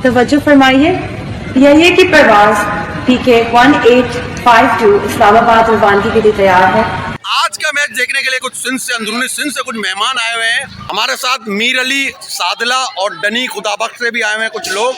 तवज्जो फरमाइए, यही की परवाज PK 1852 इस्लामाबाद रवानगी के लिए तैयार है। आज का मैच देखने के लिए कुछ सिंध से, अंदरूनी सिंध से कुछ मेहमान आए हुए हैं हमारे साथ। मीर अली, सादला और डनी खुदाबख्श से भी आए हुए हैं कुछ लोग।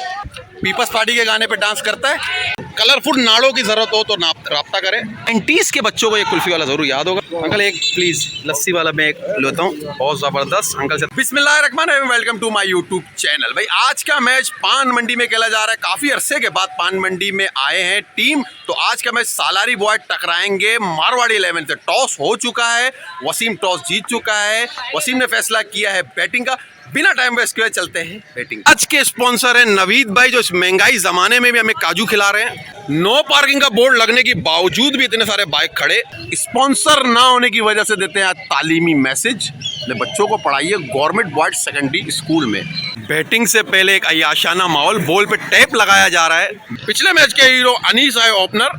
पीपल्स पार्टी के गाने पे डांस करता है। कलरफुल नाड़ों की जरूरत हो तो राब्ता करें। 90s के बच्चों को ये कुल्फी वाला जरूर याद होगा। अंकल एक प्लीज लस्सी वाला मैं एक लेता हूँ, बहुत जबरदस्त अंकल से। बिस्मिल्लाहिर्रहमानिर्रहीम, welcome to my YouTube channel. भाई आज का मैच पान मंडी में खेला जा रहा है। काफी अरसे के बाद पान मंडी में आए हैं टीम। तो आज का मैच सालारी बॉय टकराएंगे मारवाड़ी 11 से। टॉस हो चुका है, वसीम टॉस जीत चुका है। वसीम ने फैसला किया है बैटिंग का। बिना टाइम वेस्ट किए चलते हैं बैटिंग। आज के स्पॉन्सर है नवीद भाई, जो इस महंगाई जमाने में भी हमें काजू खिला रहे हैं। नो पार्किंग का बोर्ड लगने के बावजूद भी इतने सारे बाइक खड़े। स्पॉन्सर ना होने की वजह से देते हैं तालीमी मैसेज। बच्चों को पढ़ाइए गवर्नमेंट बॉयज सेकेंडरी स्कूल में। बैटिंग से पहले एक अयाशाना माहौल, बॉल पे टेप लगाया जा रहा है। पिछले मैच के हीरो अनीस आए ओपनर,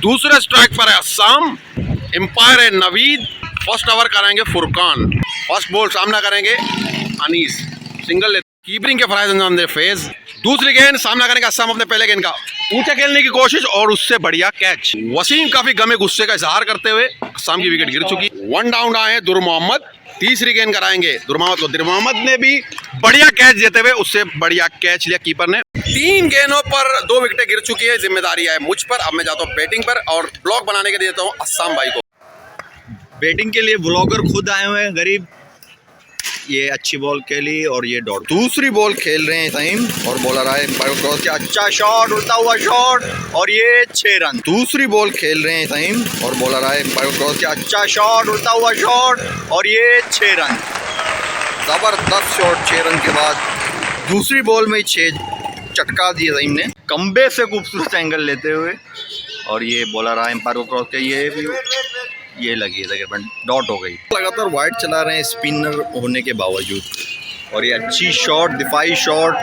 दूसरे स्ट्राइक पर है अस्साम, एम्पायर है नवीद, फर्स्ट ओवर कराएंगे फुरकान, फर्स्ट बॉल सामना करेंगे अनीस, सिंगल कीपिंग के फराइज अंजाम दे फेज। दूसरी गेंद सामना करेंगे अस्साम अपने पहले गेंद का, ऊंचा खेलने की कोशिश और उससे बढ़िया कैच। वसीम काफी गमे गुस्से का इजहार करते हुए, अस्साम की विकेट गिर चुकी। वन डाउन आए दुर मोहम्मद, तीसरी गेंद कराएंगे दुर मोहम्मद को। दुर मोहम्मद ने भी बढ़िया कैच देते हुए उससे बढ़िया कैच लिया कीपर ने। 3 गेंदों पर 2 विकेटें गिर चुकी है। जिम्मेदारी है मुझ पर। अब मैं जाता हूँ बैटिंग पर और ब्लॉक बनाने के लिए देता हूँ अस्साम भाई को। बैटिंग के लिए ब्लॉगर खुद आए हुए हैं गरीब। ये अच्छी बॉल खेली और ये डॉट। दूसरी बॉल खेल रहे हैं सहीम और बॉलर आए क्रॉस के, अच्छा शॉट, उड़ता हुआ शॉट और ये 6 रन। दूसरी बॉल खेल रहे हैं सहीम और बॉलर आए क्रॉस के, अच्छा शॉट, उड़ता हुआ शॉट और ये 6 रन। जबरदस्त शॉट 6 रन के बाद। दूसरी बॉल में 6 चटका दिए सहीम ने, खंबे से खूबसूरत एंगल लेते हुए। और ये बॉलर आए एम्पायर को क्रॉस के, ये लगी है तकरीबन डॉट हो गई। लगातार वाइड चला रहे हैं स्पिनर होने के बावजूद। और ये अच्छी शॉट, दिफाई शॉट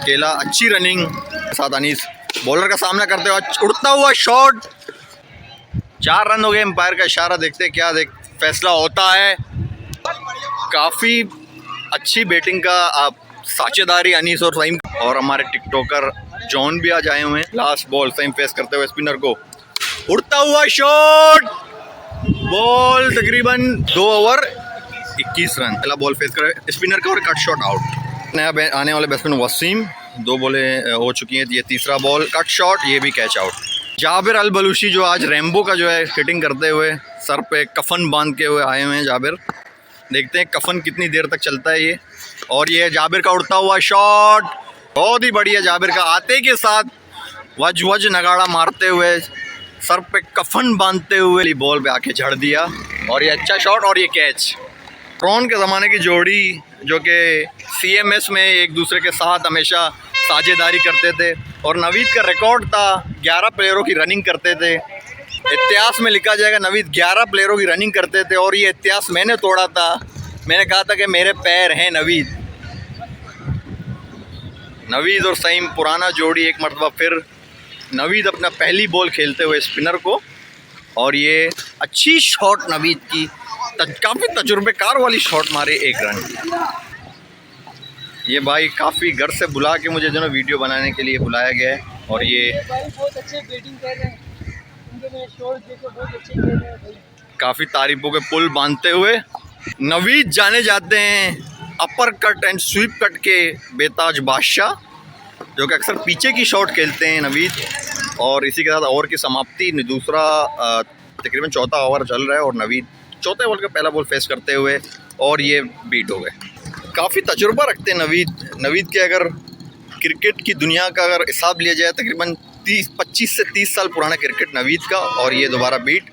खेला, अच्छी रनिंग साथ अनीस बॉलर का सामना करते हुए, उड़ता हुआ शॉट। 4 रन हो गए। एम्पायर का इशारा देखते क्या फैसला होता है। काफ़ी अच्छी बैटिंग का साझेदारी अनीस और सईम। और हमारे टिकटॉकर जॉन भी आज आए हुए हैं। लास्ट बॉल सईम फेस करते हुए स्पिनर को, उड़ता हुआ शॉट, बॉल तकरीबन 2 ओवर 21 रन। पहला बॉल फेस करे स्पिनर का और कट शॉट आउट। नया आने वाले बैट्समैन वसीम, 2 बॉलें हो चुकी हैं। ये तीसरा बॉल कट शॉट, ये भी कैच आउट। जाबिर अल बलूची जो आज रैम्बो का जो है हिटिंग करते हुए सर पे कफन बांध के हुए आए हुए हैं जाबिर। देखते हैं कफन कितनी देर तक चलता है ये। और ये जाबिर का उड़ता हुआ शॉट, बहुत ही बढ़िया। जाबिर का आते के साथ वज वज नगाड़ा मारते हुए, सर पे कफन बांधते हुए बॉल पे आके झड़ दिया। और ये अच्छा शॉट और ये कैच। ट्रॉन के ज़माने की जोड़ी जो कि CMS में एक दूसरे के साथ हमेशा साझेदारी करते थे। और नवीद का रिकॉर्ड था 11 प्लेयरों की रनिंग करते थे। इतिहास में लिखा जाएगा नवीद 11 प्लेयरों की रनिंग करते थे। और ये इतिहास मैंने तोड़ा था। मैंने कहा था कि मेरे पैर हैं नवीद। नवीद और सईम पुराना जोड़ी एक मरतबा फिर। नवीद अपना पहली बॉल खेलते हुए स्पिनर को, और ये अच्छी शॉट नवीद की, काफ़ी तजुर्बेकार वाली शॉट मारे, 1 रन। ये भाई काफ़ी घर से बुला के मुझे जो ना वीडियो बनाने के लिए बुलाया गया है। और ये बहुत अच्छे बैटिंग कर रहे हैं, उनके शॉट देखो बहुत अच्छे खेल रहे हैं भाई। काफ़ी तारीफों के पुल बांधते हुए नवीद जाने जाते हैं upper cut and sweep cut के बेताज बादशाह, जो कि अक्सर पीछे की शॉट खेलते हैं नवीद। और इसी के साथ ओवर की समाप्ति। दूसरा तकरीबन चौथा ओवर चल रहा है और नवीद चौथे ओवर का पहला बॉल फेस करते हुए और ये बीट हो गए। काफ़ी तजुर्बा रखते हैं नवीद। नवीद के अगर क्रिकेट की दुनिया का अगर हिसाब लिया जाए तकरीबन 25 से 30 साल पुराना क्रिकेट नवीद का। और ये दोबारा बीट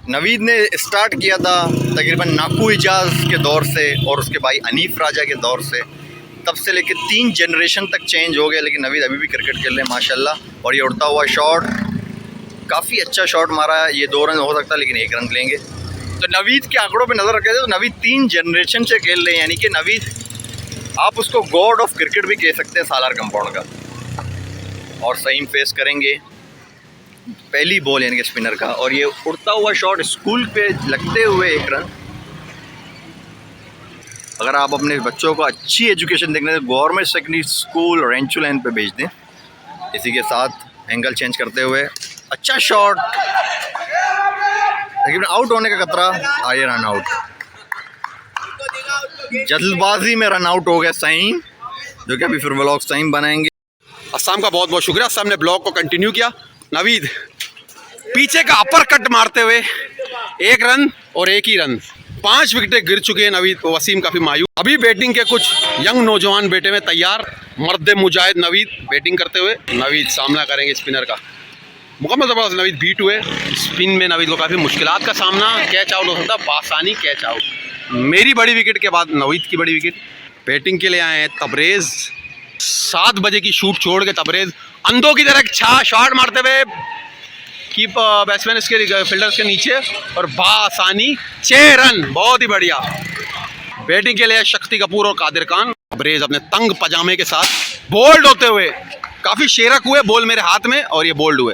नवीद ने स्टार्ट किया था तकरीबन नाकू इजाज़ के दौर से और उसके भाई अनीफ राजा के दौर से। तब से लेके 3 जनरेशन तक चेंज हो गया, लेकिन नवीद अभी भी क्रिकेट खेल रहे हैं माशाल्लाह। और ये उड़ता हुआ शॉट, काफ़ी अच्छा शॉट मारा है। ये 2 रन हो सकता है लेकिन 1 रन लेंगे। तो नवीद के आंकड़ों पे नज़र रखे तो नवीद 3 जनरेशन से खेल रहे हैं, यानी कि नवीद आप उसको गॉड ऑफ क्रिकेट भी कह सकते हैं सालार कंपाउंड का। और सईम फेस करेंगे पहली बॉल यानी कि स्पिनर का, और ये उड़ता हुआ शॉट स्कूल पे लगते हुए 1 रन। अगर आप अपने बच्चों को अच्छी एजुकेशन देखने तो गवर्नमेंट सेकेंडरी स्कूल रेंचू लाइन पे भेज दें। इसी के साथ एंगल चेंज करते हुए अच्छा शॉट, लेकिन आउट होने का खतरा। आइए रन आउट, जल्दबाजी में रन आउट हो गया सईम, जो कि अभी फिर व्लॉग सईम बनाएंगे। अस्साम का बहुत बहुत शुक्रिया, अस्साम ने ब्लॉग को कंटिन्यू किया। नवीद पीछे का अपर कट मारते हुए 1 रन और 1 ही रन, 5 विकेटें गिर चुके हैं नवीद। वसीम काफ़ी मायूस। अभी बैटिंग के कुछ यंग नौजवान बेटे में तैयार, मर्द मुजाहिद नवीद बैटिंग करते हुए। नवीद सामना करेंगे स्पिनर का, मुकम्मल ज़बरदस्त नवीद बीट हुए। स्पिन में नवीद को काफ़ी मुश्किलात का सामना, कैच आउट हो सकता है बासानी कैच आउट। मेरी बड़ी विकेट के बाद नवीद की बड़ी विकेट। बैटिंग के लिए आए हैं तबरेज़, 7 बजे की शूट छोड़ के तबरेज़ अंधों की तरह शॉट मारते हुए कीप बैट्समैन इसके फील्डर्स के नीचे और बासानी 6 रन, बहुत ही बढ़िया। बैटिंग के लिए शक्ति कपूर और कादिर खान। तबरेज़ अपने तंग पजामे के साथ बोल्ड होते हुए काफ़ी शेरक हुए, बॉल मेरे हाथ में और ये बोल्ड हुए।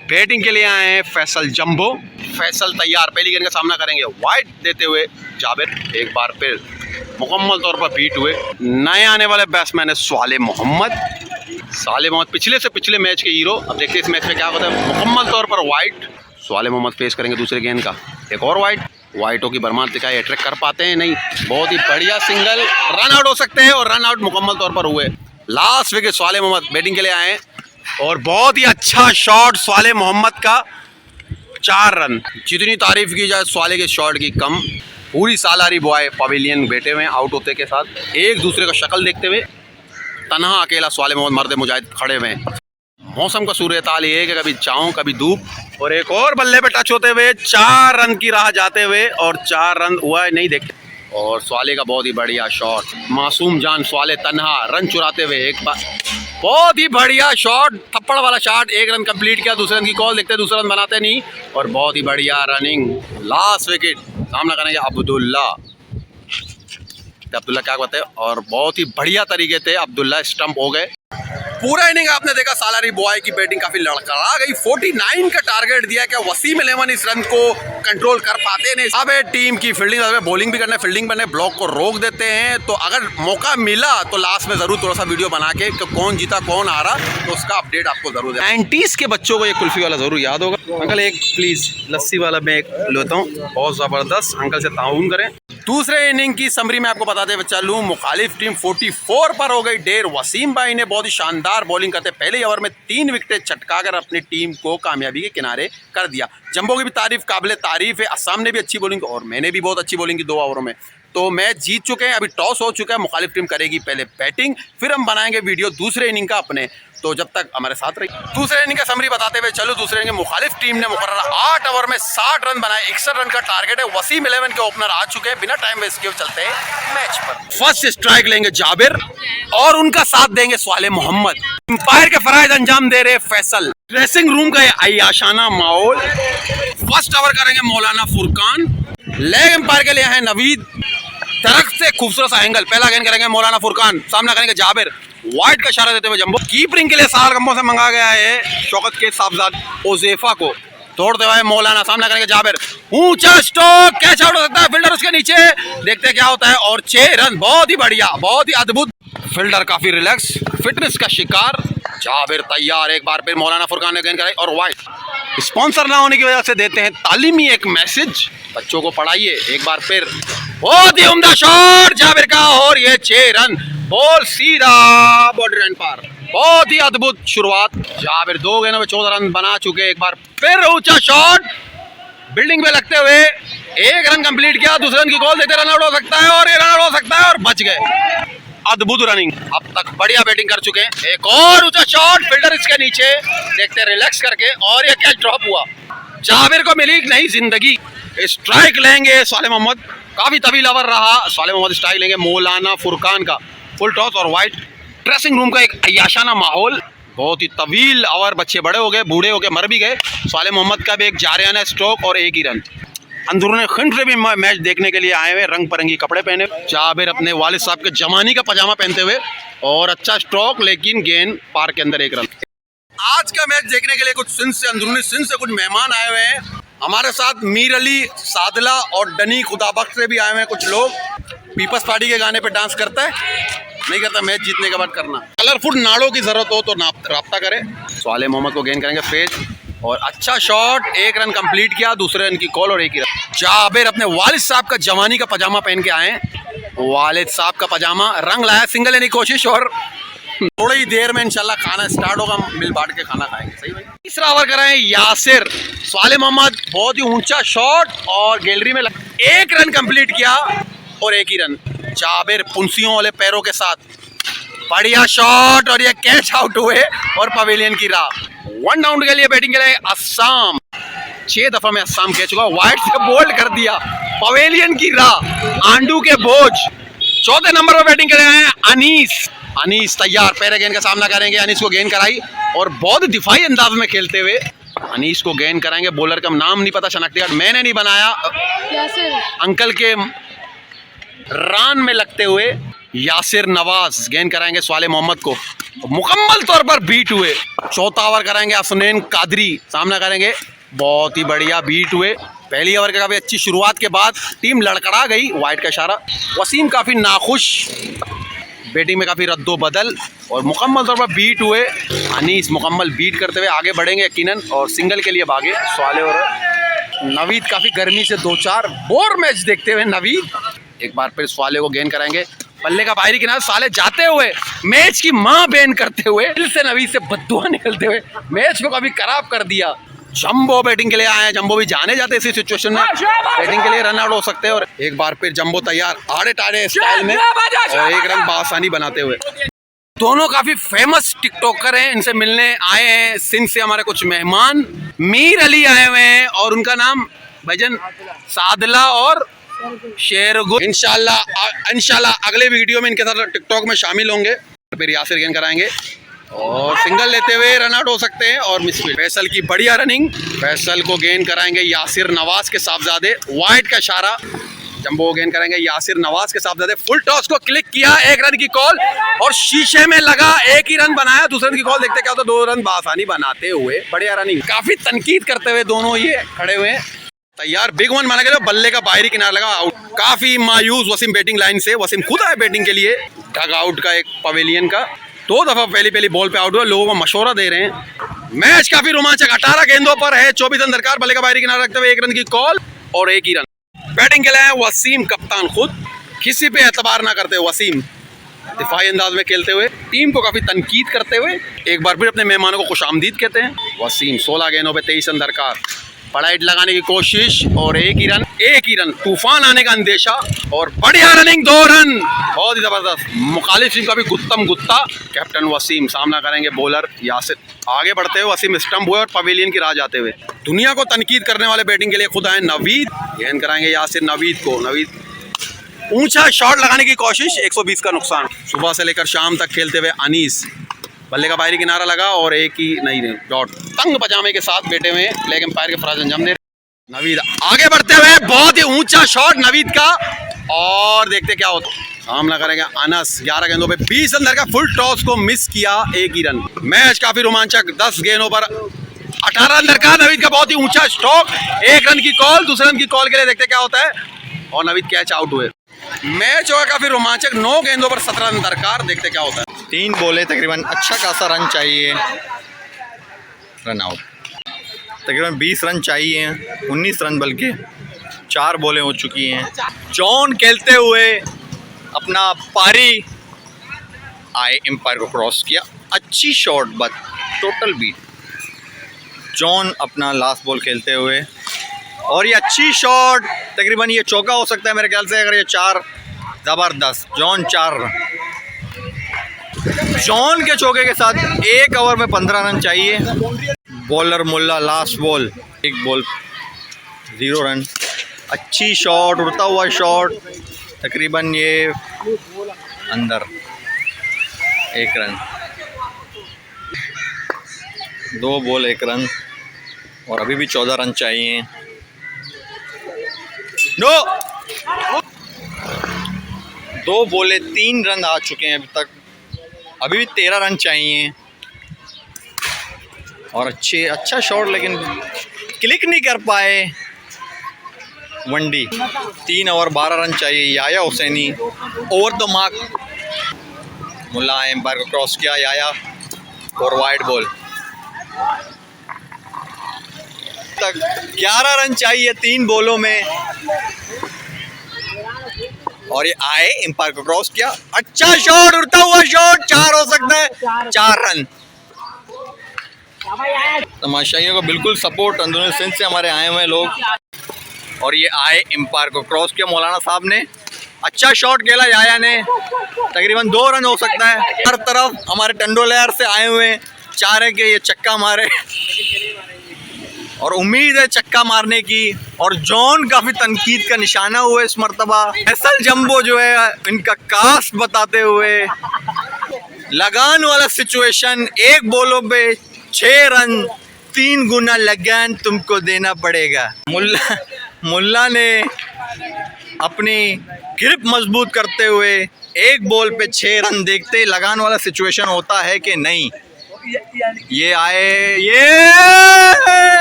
बैटिंग के लिए आए हैं फैसल जंबो, फैसल तैयार, पहली गेंद का सामना करेंगे वाइड देते हुए। जाबिर एक बार फिर मुकम्मल तौर पर बीट हुए। नए आने वाले बैट्समैन है साले मोहम्मद। साले मोहम्मद पिछले से पिछले मैच के हीरो, अब देखते हैं इस मैच में क्या होता है। मुकम्मल तौर पर वाइड, साले मोहम्मद फेस करेंगे दूसरे गेंद का, एक और वाइड। वाइटों की बरमात दिखाई, अट्रैक्ट कर पाते हैं नहीं, बहुत ही बढ़िया सिंगल, रन आउट हो सकते हैं और रन आउट मुकम्मल तौर पर हुए। लास्ट विकेट साले मोहम्मद बैटिंग के लिए आए और बहुत ही अच्छा शॉट साले मोहम्मद का, 4 रन। जितनी तारीफ की जाए साले के शॉट की कम। पूरी सालारी बॉय पवेलियन बैठे हुए आउट होते के साथ, एक दूसरे का शक्ल देखते हुए। तनहा अकेला साले मोहम्मद मर्द मुजाहिद खड़े हुए हैं। मौसम का सूरत हाल ये है कि कभी छाँव कभी धूप। और एक और बल्ले पे टच होते हुए 4 रन की राह जाते हुए, और 4 रन हुआ है नहीं देखते। और स्वाले का बहुत ही बढ़िया शॉट, मासूम जान स्वाले तन्हा रन चुराते हुए एक बार, बहुत ही बढ़िया शॉट, थप्पड़ वाला शॉट। 1 रन कंप्लीट किया, दूसरे रन की कॉल देखते, दूसरा रन बनाते नहीं, और बहुत ही बढ़िया रनिंग। लास्ट विकेट सामना करेंगे अब्दुल्ला। अब्दुल्ला क्या कहते हैं, और बहुत ही बढ़िया तरीके से अब्दुल्ला स्टंप हो गए। पूरा इनिंग आपने देखा सालारी बॉय की बैटिंग काफी लड़खड़ा गई। 49 का टारगेट दिया, क्या वसीम 11 इस रन को कंट्रोल कर पाते नहीं। अब टीम की फील्डिंग, बॉलिंग भी करना है, फील्डिंग करने, ब्लॉक को रोक देते हैं। तो अगर मौका मिला तो लास्ट में जरूर थोड़ा सा वीडियो बना के कौन जीता कौन आ रहा, तो उसका अपडेट आपको जरूर दें। 90s के बच्चों को ये कुल्फी वाला जरूर याद होगा। अंकल एक प्लीज लस्सी वाला मैं एक लेता हूँ, बहुत जबरदस्त, अंकल से ताउन करें। दूसरे इनिंग की समरी में आपको बताते हुए चलूं, मुखालिफ टीम 44 पर हो गई ढेर। वसीम भाई ने बहुत ही शानदार बॉलिंग करते पहले ओवर में 3 विकेटें चटकाकर अपनी टीम को कामयाबी के किनारे कर दिया। जंबो की भी तारीफ काबिले तारीफ है, असम ने भी अच्छी बॉलिंग और मैंने भी बहुत अच्छी बॉलिंग की 2 ओवरों में। तो मैच जीत चुके हैं, अभी टॉस हो चुका है, मुखालिफ टीम करेगी पहले बैटिंग, फिर हम बनाएंगे वीडियो दूसरे इनिंग का अपने। तो जब तक हमारे साथ रही। दूसरे इनिंग का समरी बताते हुए चलो, दूसरे इनिंग मुखालिफ टीम ने मुकर्रर 8 ओवर में 60 रन बनाए, 61 रन का टारगेट है। वसीम 11 के ओपनर आ चुके हैं, बिना टाइम वेस्ट किए चलते हैं मैच पर। फर्स्ट स्ट्राइक लेंगे जाबिर और उनका साथ देंगे साले मोहम्मद। एम्पायर के फराइज अंजाम दे रहे फैसल। ड्रेसिंग रूम का आयाशाना माहौल। फर्स्ट ओवर करेंगे मौलाना फुरकान। लेग एम्पायर के लिए है नवीद। दरख्त से खूबसूरत सा एंगल, पहला गेंद करेंगे मौलाना फुरकान, सामना करेंगे जाबिर। वाइड का इशारा देते हुए जंबो। कीपरिंग के लिए साल गम्बो से मंगा गया है शौकत के साहबजाद ओजेफा को, तोड़ते हुए मौलाना, सामना करेंगे जाबिर। ऊंचा स्ट्रोक, कैच आउट हो सकता है, फील्डर उसके नीचे, देखते हैं क्या होता है, और 6 रन, बहुत ही बढ़िया, बहुत ही अद्भुत। फील्डर काफी रिलैक्स, फिटनेस का शिकार। जाबिर तैयार, एक बार फिर मौलाना फुरकान ने गेंद कराई और वाइड। स्पॉन्सर ना होने की वजह से देते हैं तालीमी एक मैसेज, बच्चों को पढ़ाइए। एक बार फिर बहुत ही उम्दा शॉट जाबिर का, और ये 6 रन, बॉल सीधा बॉर्डर लाइन पार, बहुत ही अद्भुत शुरुआत। जाबिर 2 गेंदों में 14 रन बना चुके। एक बार फिर ऊंचा शॉट, बिल्डिंग पे लगते हुए 1 रन कंप्लीट किया, दूसरे रन की कॉल देते रन आउट हो सकता है, और ये रन आउट हो सकता है, और बच गए। अद्भुत रनिंग, अब तक बढ़िया बैटिंग कर चुके हैं। एक और ऊंचा शॉट, फील्डर इसके नीचे, देखते रिलैक्स करके, और ये कैच ड्रॉप हुआ। जाबिर को मिली नई जिंदगी। स्ट्राइक लेंगे साले मोहम्मद, काफी तवील ओवर रहा। साले मोहम्मद स्ट्राइक लेंगे मौलाना फुरकान का, फुल टॉस और वाइड। ड्रेसिंग रूम का एक अयाशाना माहौल, बहुत ही तवील ओवर, बच्चे बड़े हो गए, बूढ़े हो गए, मर भी गए। साले मोहम्मद का भी एक जारियाना स्ट्रोक और 1 ही रन। अंदरूनी खंड से भी मैच देखने के लिए आए हुए, रंग बिरंगी कपड़े पहने। जाबिर अपने वालिद साहब के जमानी का पजामा पहनते हुए, और अच्छा स्ट्रोक, लेकिन गेंद पार के अंदर 1 रन। आज का मैच देखने के लिए कुछ सिंध से, अंदरूनी सिंध से कुछ मेहमान आए हुए हैं हमारे साथ। मीर अली, सादला और डनी खुदाबख्श से भी आए हुए हैं कुछ लोग। पीपल्स पार्टी के गाने पे डांस करता है? नहीं करता। मैच जीतने के बाद करना। कलरफुल नाड़ों की जरूरत हो तो राब्ता करें। सवाले मोहम्मद को गेंद करेंगे फेज और अच्छा शॉट, 1 रन कंप्लीट किया, दूसरे रन की कॉल और 1 ही रन। जाबिर अपने वालिद साहब का जवानी का पजामा पहन के आए हैं। वालिद साहब का पजामा रंग लाया, सिंगल लेने की कोशिश और थोड़ी ही देर में इंशाल्लाह खाना स्टार्ट होगा, मिल बांट के खाना खाएंगे। सही भाई। तीसरा ओवर कराएं यासिर। सवाले मोहम्मद बहुत ही ऊंचा शॉट और गैलरी में 1 रन कंप्लीट किया और 1 ही रन। जाबिर पुंसियों वाले पैरों के साथ बढ़िया शॉट और ये कैच आउट हुए और पवेलियन की राह। 1 डाउन के लिए बैटिंग के लिए अस्साम। 6 दफा में अस्साम कह चुका, वाइड से बोल्ड कर दिया। पवेलियन की राह, आंडू के बोझ। 4थे नंबर पर बैटिंग कर रहे हैं अनीस। अनीस तैयार, पहले गेंद का सामना करेंगे। अनीस को गेंद कराई और बहुत दिफाई अंदाज में खेलते हुए अनीस को गेंद कराएंगे। बॉलर का नाम नहीं पता, शनाख्ती कार्ड मैंने नहीं बनाया। अंकल के रान में लगते हुए यासिर नवाज गेंद कराएंगे सवाले मोहम्मद को, मुकम्मल तौर पर बीट हुए। 4था ओवर कराएंगे असनैन कादरी, सामना करेंगे। बहुत ही बढ़िया बीट हुए। पहली ओवर के काफ़ी अच्छी शुरुआत के बाद टीम लड़खड़ा गई, वाइड का इशारा। वसीम काफ़ी नाखुश, बैटिंग में काफ़ी रद्दो बदल और मुकम्मल तौर पर बीट हुए। अनीस मुकम्मल बीट करते हुए आगे बढ़ेंगे यकीनन और सिंगल के लिए भागे सवाले। और नवीद काफ़ी गर्मी से 2-4 बोर मैच देखते हुए नवीद एक बार फिर सवाले को गेंद कराएंगे। बल्ले का बाहरी किनारा, साले जाते हुए मैच की मां बैन करते हुए, दिल से नवीद से बद्दुआ निकलते हुए मैच को काफी खराब कर दिया। जंबो बैटिंग के लिए आए हैं। जंबो भी जाने जाते इसी सिचुएशन में बैटिंग के लिए रन आउट हो सकते हैं और एक बार फिर जंबो तैयार आड़े टाड़े स्टाइल में और 1 रन बासानी बनाते हुए। दोनों काफी फेमस टिकटॉकर हैं, इनसे मिलने आए हैं सिंध से हमारे कुछ मेहमान। मीर अली आए हुए हैं और उनका नाम भजन सादला और शेरगुल। इंशाल्लाह अगले वीडियो में इनके साथ टिकटॉक में शामिल होंगे। फिर यासिर गेंद कराएंगे और सिंगल लेते हुए रन आउट हो सकते हैं और मिसफील्ड। फैसल की बढ़िया रनिंग, फैसल को गेंद कराएंगे यासिर नवाज के साहबजादे, वाइड का इशारा। जंबो गेंद करेंगे यासिर नवाज के साहबजादे, फुल टॉस को क्लिक किया, 1 रन की कॉल और शीशे में लगा, 1 ही रन बनाया। दूसरे रन की कॉल देखते क्या होता, 2 रन बासानी बनाते हुए बढ़िया रनिंग। काफी तनकीद करते हुए दोनों ये खड़े हुए हैं। तैयार, बिग वन माना गया, बल्ले का बाहरी किनारा लगा, आउट। काफी मायूस वसीम बैटिंग लाइन से। वसीम खुद आए बैटिंग के लिए, डग आउट का एक पवेलियन का 2 दफा पहली बॉल पे आउट हुआ। लोगों को मशवरा दे रहे हैं। मैच काफी रोमांचक, 18 गेंदों पर है, 24 रन दरकार। बल्ले का बाहरी किनारा रखते हुए 1 रन की कॉल और 1 ही रन। बैटिंग के लिए वसीम कप्तान खुद, किसी पे एतबार ना करते वसीम दिफाई अंदाज में खेलते हुए, टीम को काफी तनकीद करते हुए एक बार फिर अपने मेहमानों को खुशामदीद कहते हैं। वसीम 16 गेंदों पे 23 रन दरकार, बड़ा हिट लगाने की कोशिश और 1 ही रन। तूफान आने का अंदेशा और बढ़िया रनिंग, 2 रन, बहुत ही जबरदस्त। मुखालिफ टीम का भी गुत्तम गुत्ता। कैप्टन वसीम सामना करेंगे बॉलर यासिर। आगे बढ़ते हुए वसीम स्टंप हुए और पवेलियन की राह जाते हुए। दुनिया को तनकीद करने वाले बैटिंग के लिए खुद आए नवीद। गेंद कराएंगे यासिर नवीद को। नवीद ऊंचा शॉट लगाने की कोशिश, 120 का नुकसान। सुबह से लेकर शाम तक खेलते हुए अनीस, बल्ले का बाहरी किनारा लगा और 1 ही नहीं डॉट। तंग पजामे के साथ बैठे हुए लेग एम्पायर के फराज अंजाम दे। नवीद आगे बढ़ते हुए, बहुत ही ऊंचा शॉट नवीद का और देखते क्या होता। सामना करेंगे अनस, 11 गेंदों पे 20 रन का, फुल टॉस को मिस किया, 1 ही रन। मैच काफी रोमांचक, 10 गेंदों पर 18 रन का। नवीद का बहुत ही ऊंचा स्ट्रोक, 1 रन की कॉल। दूसरे रन की कॉल के लिए देखते क्या होता है और नवीद कैच आउट हुए। मैच होगा काफी रोमांचक, 9 गेंदों पर 17 रन दरकार, देखते क्या होता है। 3 बॉलें, तकरीबन अच्छा खासा रन चाहिए, रन आउट। तकरीबन 20 रन चाहिए, 19 रन बल्कि 4 बॉलें हो चुकी हैं। जॉन खेलते हुए अपना पारी आए, एम्पायर को क्रॉस किया, अच्छी shot but total beat. John अपना लास्ट बॉल खेलते हुए और ये अच्छी शॉट, तकरीबन ये चौका हो सकता है मेरे ख्याल से, अगर ये 4, ज़बरदस्त। जॉन 4 रन, जॉन के चौके के साथ 1 ओवर में 15 रन चाहिए। बॉलर मुल्ला लास्ट बॉल, 1 बॉल 0 रन। अच्छी शॉट, उड़ता हुआ शॉट, तकरीबन ये अंदर, 1 रन। 2 बॉल 1 रन और अभी भी 14 रन चाहिए। नो 2 बॉले 3 रन आ चुके हैं अभी तक, अभी भी 13 रन चाहिए। और अच्छा शॉट लेकिन क्लिक नहीं कर पाए। वनडी 3 ओवर 12 रन चाहिए। Yahya Hussaini over the mark, मुल्ला एम्पायर को क्रॉस किया याया और वाइड बॉल। तक 11 रन चाहिए 3 बॉलों में और ये आए एम्पायर को क्रॉस किया। अच्छा शॉट, उड़ता हुआ शॉट, 4 हो सकता है, 4 रन। तमाशाइयों को बिल्कुल सपोर्ट अंदरूनी सिंध से हमारे आए हुए लोग और ये आए एम्पायर को क्रॉस किया मौलाना साहब ने। अच्छा शॉट खेला याया ने, तकरीबन 2 रन हो सकता है। हर तरफ हमारे टंडोलयार से आए हुए चाह रहे कि ये चक्का मारे और उम्मीद है चक्का मारने की। और जॉन काफी तनकीद का निशाना हुआ इस मर्तबा। फैसल जंबो जो है इनका कास्ट बताते हुए लगान वाला सिचुएशन, 1 बॉलों पे 6 रन, 3 गुना लगान तुमको देना पड़ेगा। मुल्ला ने अपनी ग्रिप मजबूत करते हुए 1 बॉल पे 6 रन देखते लगान वाला सिचुएशन होता है कि नहीं। ये आए, ये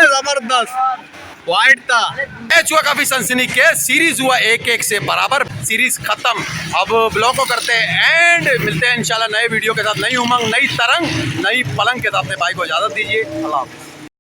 जबरदस्त वाइड था। मैच हुआ काफी सनसनीखेज, सीरीज हुआ 1-1 से बराबर, सीरीज खत्म। अब ब्लॉग को करते हैं एंड मिलते हैं इंशाल्लाह नए वीडियो के साथ, नई उमंग, नई तरंग, नई पलंग के साथ। अपने भाई को इजाजत दीजिए, अल्लाह हाफ़िज़।